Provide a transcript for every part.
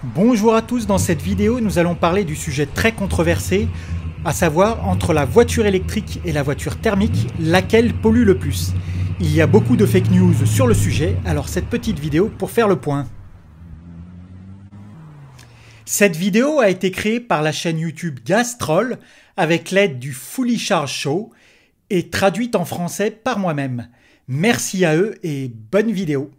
Bonjour à tous, dans cette vidéo nous allons parler du sujet très controversé, à savoir entre la voiture électrique et la voiture thermique, laquelle pollue le plus. Il y a beaucoup de fake news sur le sujet, alors cette petite vidéo pour faire le point. Cette vidéo a été créée par la chaîne YouTube Gastroll avec l'aide du Fully Charge Show et traduite en français par moi-même. Merci à eux et bonne vidéo.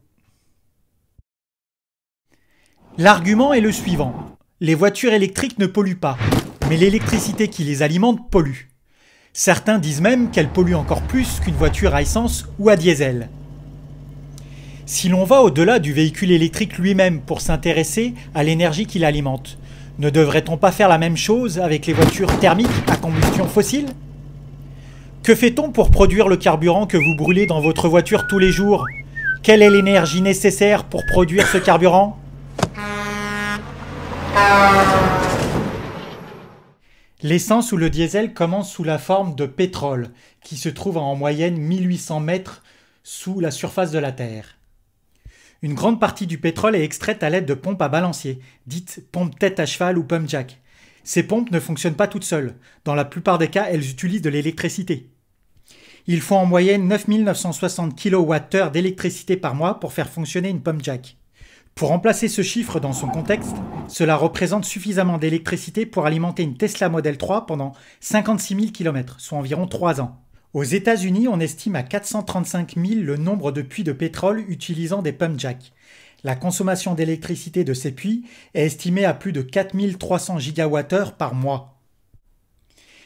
L'argument est le suivant. Les voitures électriques ne polluent pas, mais l'électricité qui les alimente pollue. Certains disent même qu'elle pollue encore plus qu'une voiture à essence ou à diesel. Si l'on va au-delà du véhicule électrique lui-même pour s'intéresser à l'énergie qui l'alimente, ne devrait-on pas faire la même chose avec les voitures thermiques à combustion fossile? Que fait-on pour produire le carburant que vous brûlez dans votre voiture tous les jours? Quelle est l'énergie nécessaire pour produire ce carburant? L'essence ou le diesel commence sous la forme de pétrole, qui se trouve à en moyenne 1800 mètres sous la surface de la Terre. Une grande partie du pétrole est extraite à l'aide de pompes à balancier, dites pompes tête à cheval ou pump jack. Ces pompes ne fonctionnent pas toutes seules. Dans la plupart des cas, elles utilisent de l'électricité. Il faut en moyenne 9960 kWh d'électricité par mois pour faire fonctionner une pump jack. Pour remplacer ce chiffre dans son contexte, cela représente suffisamment d'électricité pour alimenter une Tesla Model 3 pendant 56 000 km, soit environ 3 ans. Aux États-Unis, on estime à 435 000 le nombre de puits de pétrole utilisant des pump jack. La consommation d'électricité de ces puits est estimée à plus de 4300 gigawattheures par mois.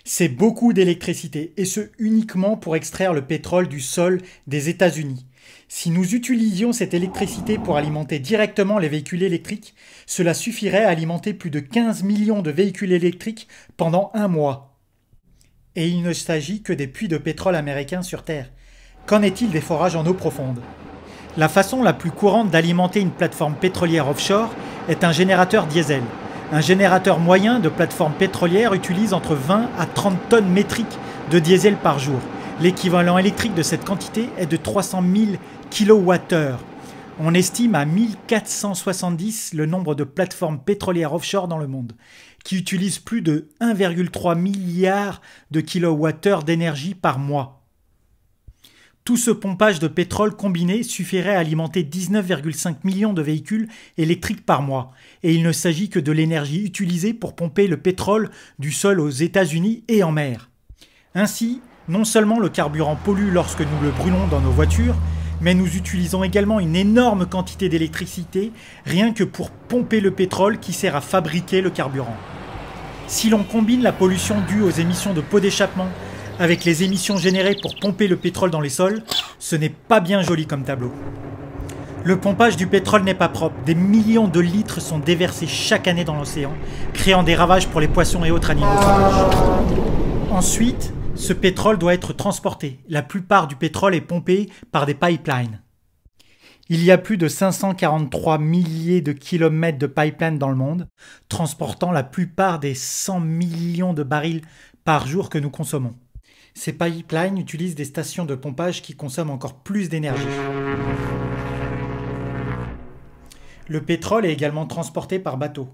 C'est beaucoup d'électricité, et ce uniquement pour extraire le pétrole du sol des États-Unis. Si nous utilisions cette électricité pour alimenter directement les véhicules électriques, cela suffirait à alimenter plus de 15 millions de véhicules électriques pendant un mois. Et il ne s'agit que des puits de pétrole américains sur Terre. Qu'en est-il des forages en eau profonde? La façon la plus courante d'alimenter une plateforme pétrolière offshore est un générateur diesel. Un générateur moyen de plateforme pétrolière utilise entre 20 à 30 tonnes métriques de diesel par jour. L'équivalent électrique de cette quantité est de 300 000 kWh. On estime à 1470 le nombre de plateformes pétrolières offshore dans le monde, qui utilisent plus de 1,3 milliard de kWh d'énergie par mois. Tout ce pompage de pétrole combiné suffirait à alimenter 19,5 millions de véhicules électriques par mois. Et il ne s'agit que de l'énergie utilisée pour pomper le pétrole du sol aux États-Unis et en mer. Ainsi, non seulement le carburant pollue lorsque nous le brûlons dans nos voitures, mais nous utilisons également une énorme quantité d'électricité rien que pour pomper le pétrole qui sert à fabriquer le carburant. Si l'on combine la pollution due aux émissions de pots d'échappement avec les émissions générées pour pomper le pétrole dans les sols, ce n'est pas bien joli comme tableau. Le pompage du pétrole n'est pas propre. Des millions de litres sont déversés chaque année dans l'océan, créant des ravages pour les poissons et autres animaux sauvages. Ensuite, ce pétrole doit être transporté. La plupart du pétrole est pompé par des pipelines. Il y a plus de 543 milliers de kilomètres de pipelines dans le monde, transportant la plupart des 100 millions de barils par jour que nous consommons. Ces pipelines utilisent des stations de pompage qui consomment encore plus d'énergie. Le pétrole est également transporté par bateau.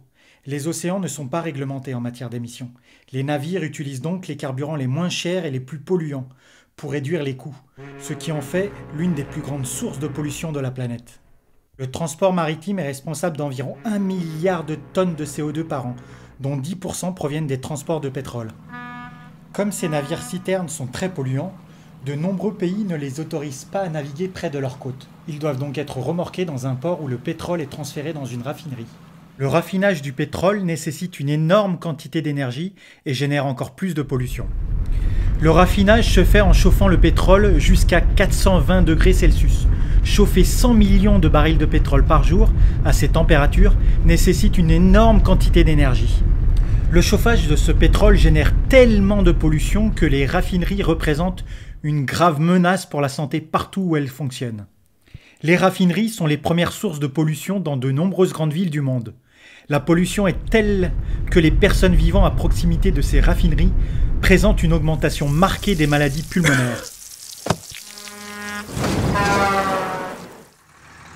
Les océans ne sont pas réglementés en matière d'émissions. Les navires utilisent donc les carburants les moins chers et les plus polluants pour réduire les coûts, ce qui en fait l'une des plus grandes sources de pollution de la planète. Le transport maritime est responsable d'environ 1 milliard de tonnes de CO2 par an, dont 10% proviennent des transports de pétrole. Comme ces navires-citernes sont très polluants, de nombreux pays ne les autorisent pas à naviguer près de leurs côtes. Ils doivent donc être remorqués dans un port où le pétrole est transféré dans une raffinerie. Le raffinage du pétrole nécessite une énorme quantité d'énergie et génère encore plus de pollution. Le raffinage se fait en chauffant le pétrole jusqu'à 420 degrés Celsius. Chauffer 100 millions de barils de pétrole par jour à ces températures nécessite une énorme quantité d'énergie. Le chauffage de ce pétrole génère tellement de pollution que les raffineries représentent une grave menace pour la santé partout où elles fonctionnent. Les raffineries sont les premières sources de pollution dans de nombreuses grandes villes du monde. La pollution est telle que les personnes vivant à proximité de ces raffineries présentent une augmentation marquée des maladies pulmonaires.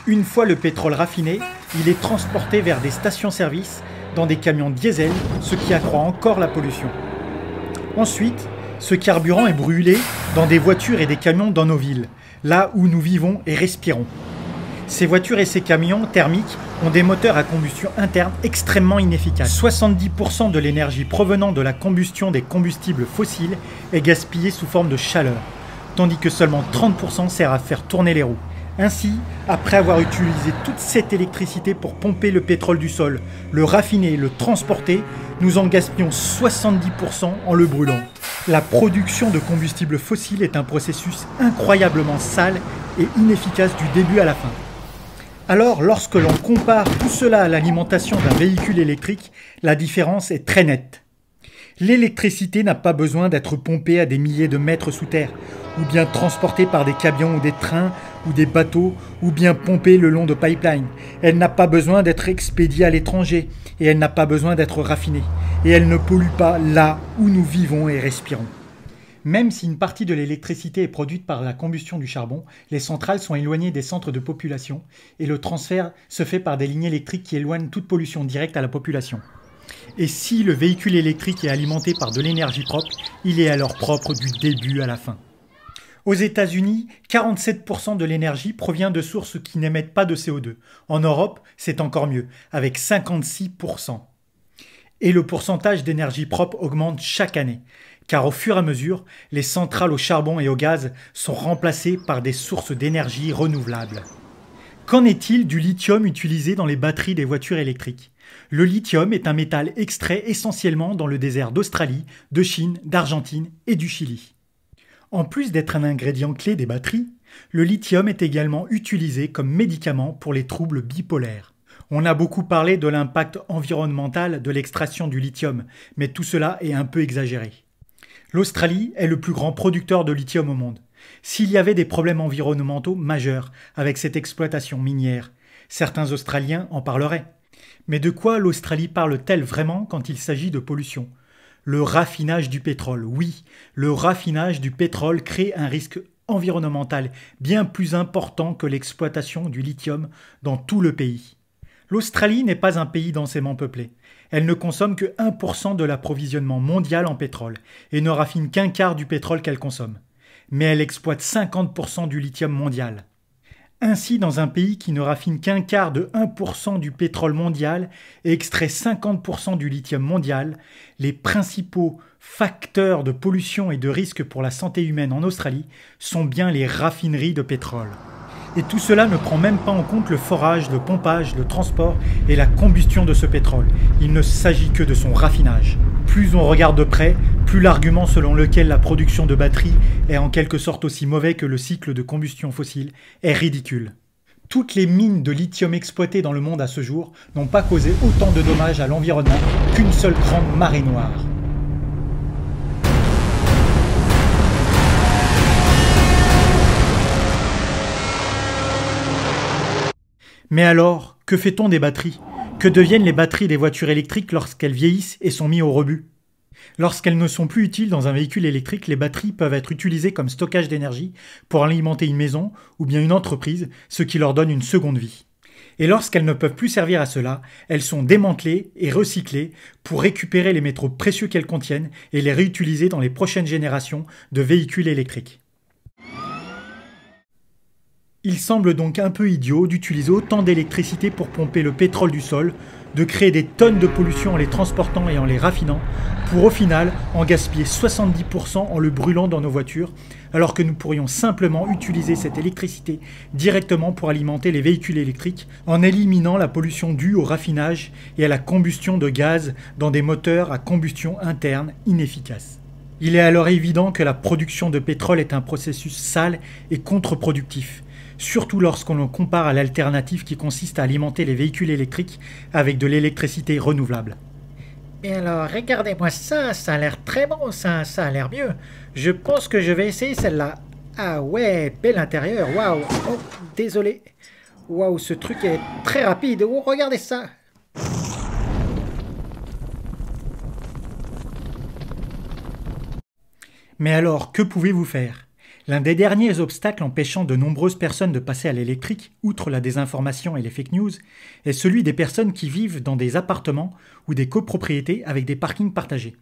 Une fois le pétrole raffiné, il est transporté vers des stations-service dans des camions diesel, ce qui accroît encore la pollution. Ensuite, ce carburant est brûlé dans des voitures et des camions dans nos villes, là où nous vivons et respirons. Ces voitures et ces camions thermiques ont des moteurs à combustion interne extrêmement inefficaces. 70% de l'énergie provenant de la combustion des combustibles fossiles est gaspillée sous forme de chaleur, tandis que seulement 30% sert à faire tourner les roues. Ainsi, après avoir utilisé toute cette électricité pour pomper le pétrole du sol, le raffiner et le transporter, nous en gaspillons 70% en le brûlant. La production de combustibles fossiles est un processus incroyablement sale et inefficace du début à la fin. Alors, lorsque l'on compare tout cela à l'alimentation d'un véhicule électrique, la différence est très nette. L'électricité n'a pas besoin d'être pompée à des milliers de mètres sous terre, ou bien transportée par des camions ou des trains ou des bateaux, ou bien pompée le long de pipelines. Elle n'a pas besoin d'être expédiée à l'étranger, et elle n'a pas besoin d'être raffinée. Et elle ne pollue pas là où nous vivons et respirons. Même si une partie de l'électricité est produite par la combustion du charbon, les centrales sont éloignées des centres de population, et le transfert se fait par des lignes électriques qui éloignent toute pollution directe à la population. Et si le véhicule électrique est alimenté par de l'énergie propre, il est alors propre du début à la fin. Aux États-Unis, 47% de l'énergie provient de sources qui n'émettent pas de CO2. En Europe, c'est encore mieux, avec 56%. Et le pourcentage d'énergie propre augmente chaque année, car au fur et à mesure, les centrales au charbon et au gaz sont remplacées par des sources d'énergie renouvelables. Qu'en est-il du lithium utilisé dans les batteries des voitures électriques ? Le lithium est un métal extrait essentiellement dans le désert d'Australie, de Chine, d'Argentine et du Chili. En plus d'être un ingrédient clé des batteries, le lithium est également utilisé comme médicament pour les troubles bipolaires. On a beaucoup parlé de l'impact environnemental de l'extraction du lithium, mais tout cela est un peu exagéré. L'Australie est le plus grand producteur de lithium au monde. S'il y avait des problèmes environnementaux majeurs avec cette exploitation minière, certains Australiens en parleraient. Mais de quoi l'Australie parle-t-elle vraiment quand il s'agit de pollution ? Le raffinage du pétrole, oui, le raffinage du pétrole crée un risque environnemental bien plus important que l'exploitation du lithium dans tout le pays. L'Australie n'est pas un pays densément peuplé. Elle ne consomme que 1% de l'approvisionnement mondial en pétrole et ne raffine qu'un quart du pétrole qu'elle consomme. Mais elle exploite 50% du lithium mondial. Ainsi, dans un pays qui ne raffine qu'un quart de 1% du pétrole mondial et extrait 50% du lithium mondial, les principaux facteurs de pollution et de risque pour la santé humaine en Australie sont bien les raffineries de pétrole. Et tout cela ne prend même pas en compte le forage, le pompage, le transport et la combustion de ce pétrole. Il ne s'agit que de son raffinage. Plus on regarde de près, plus l'argument selon lequel la production de batteries est en quelque sorte aussi mauvais que le cycle de combustion fossile est ridicule. Toutes les mines de lithium exploitées dans le monde à ce jour n'ont pas causé autant de dommages à l'environnement qu'une seule grande marée noire. Mais alors, que fait-on des batteries ? Que deviennent les batteries des voitures électriques lorsqu'elles vieillissent et sont mises au rebut ? Lorsqu'elles ne sont plus utiles dans un véhicule électrique, les batteries peuvent être utilisées comme stockage d'énergie pour alimenter une maison ou bien une entreprise, ce qui leur donne une seconde vie. Et lorsqu'elles ne peuvent plus servir à cela, elles sont démantelées et recyclées pour récupérer les métaux précieux qu'elles contiennent et les réutiliser dans les prochaines générations de véhicules électriques. Il semble donc un peu idiot d'utiliser autant d'électricité pour pomper le pétrole du sol, de créer des tonnes de pollution en les transportant et en les raffinant, pour au final en gaspiller 70% en le brûlant dans nos voitures, alors que nous pourrions simplement utiliser cette électricité directement pour alimenter les véhicules électriques en éliminant la pollution due au raffinage et à la combustion de gaz dans des moteurs à combustion interne inefficaces. Il est alors évident que la production de pétrole est un processus sale et contre-productif, surtout lorsqu'on le compare à l'alternative qui consiste à alimenter les véhicules électriques avec de l'électricité renouvelable. Mais alors, regardez-moi ça, ça a l'air très bon, ça a l'air mieux. Je pense que je vais essayer celle-là. Ah ouais, bel intérieur, waouh. Oh, désolé. Waouh, ce truc est très rapide. Oh, regardez ça. Mais alors, que pouvez-vous faire ? L'un des derniers obstacles empêchant de nombreuses personnes de passer à l'électrique, outre la désinformation et les fake news, est celui des personnes qui vivent dans des appartements ou des copropriétés avec des parkings partagés.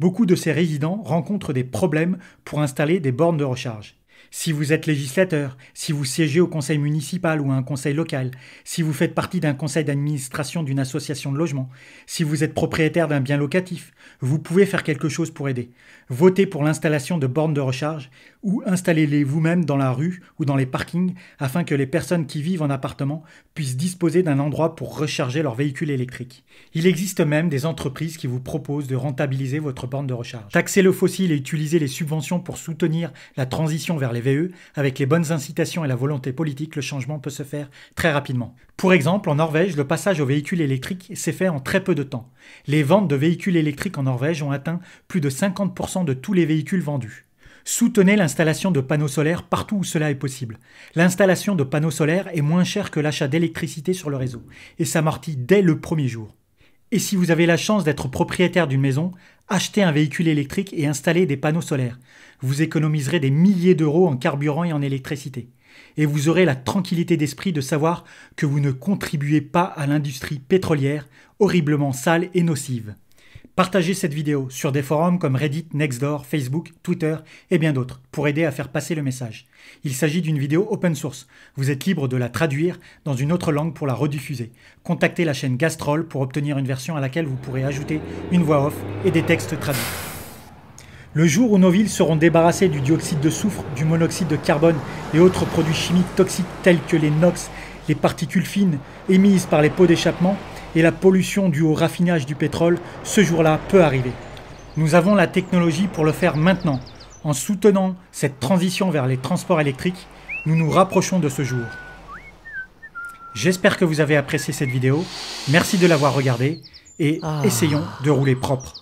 Beaucoup de ces résidents rencontrent des problèmes pour installer des bornes de recharge. Si vous êtes législateur, si vous siégez au conseil municipal ou à un conseil local, si vous faites partie d'un conseil d'administration d'une association de logement, si vous êtes propriétaire d'un bien locatif, vous pouvez faire quelque chose pour aider. Votez pour l'installation de bornes de recharge ou installez-les vous-même dans la rue ou dans les parkings afin que les personnes qui vivent en appartement puissent disposer d'un endroit pour recharger leur véhicule électrique. Il existe même des entreprises qui vous proposent de rentabiliser votre borne de recharge. Taxer le fossile et utiliser les subventions pour soutenir la transition vers les VE, avec les bonnes incitations et la volonté politique, le changement peut se faire très rapidement. Pour exemple, en Norvège, le passage aux véhicules électriques s'est fait en très peu de temps. Les ventes de véhicules électriques en Norvège ont atteint plus de 50% de tous les véhicules vendus. Soutenez l'installation de panneaux solaires partout où cela est possible. L'installation de panneaux solaires est moins chère que l'achat d'électricité sur le réseau et s'amortit dès le premier jour. Et si vous avez la chance d'être propriétaire d'une maison, achetez un véhicule électrique et installez des panneaux solaires. Vous économiserez des milliers d'euros en carburant et en électricité. Et vous aurez la tranquillité d'esprit de savoir que vous ne contribuez pas à l'industrie pétrolière, horriblement sale et nocive. Partagez cette vidéo sur des forums comme Reddit, Nextdoor, Facebook, Twitter et bien d'autres pour aider à faire passer le message. Il s'agit d'une vidéo open source. Vous êtes libre de la traduire dans une autre langue pour la rediffuser. Contactez la chaîne Gastrol pour obtenir une version à laquelle vous pourrez ajouter une voix off et des textes traduits. Le jour où nos villes seront débarrassées du dioxyde de soufre, du monoxyde de carbone et autres produits chimiques toxiques tels que les NOx, les particules fines émises par les pots d'échappement et la pollution due au raffinage du pétrole, ce jour-là peut arriver. Nous avons la technologie pour le faire maintenant. En soutenant cette transition vers les transports électriques, nous nous rapprochons de ce jour. J'espère que vous avez apprécié cette vidéo. Merci de l'avoir regardée et essayons de rouler propre.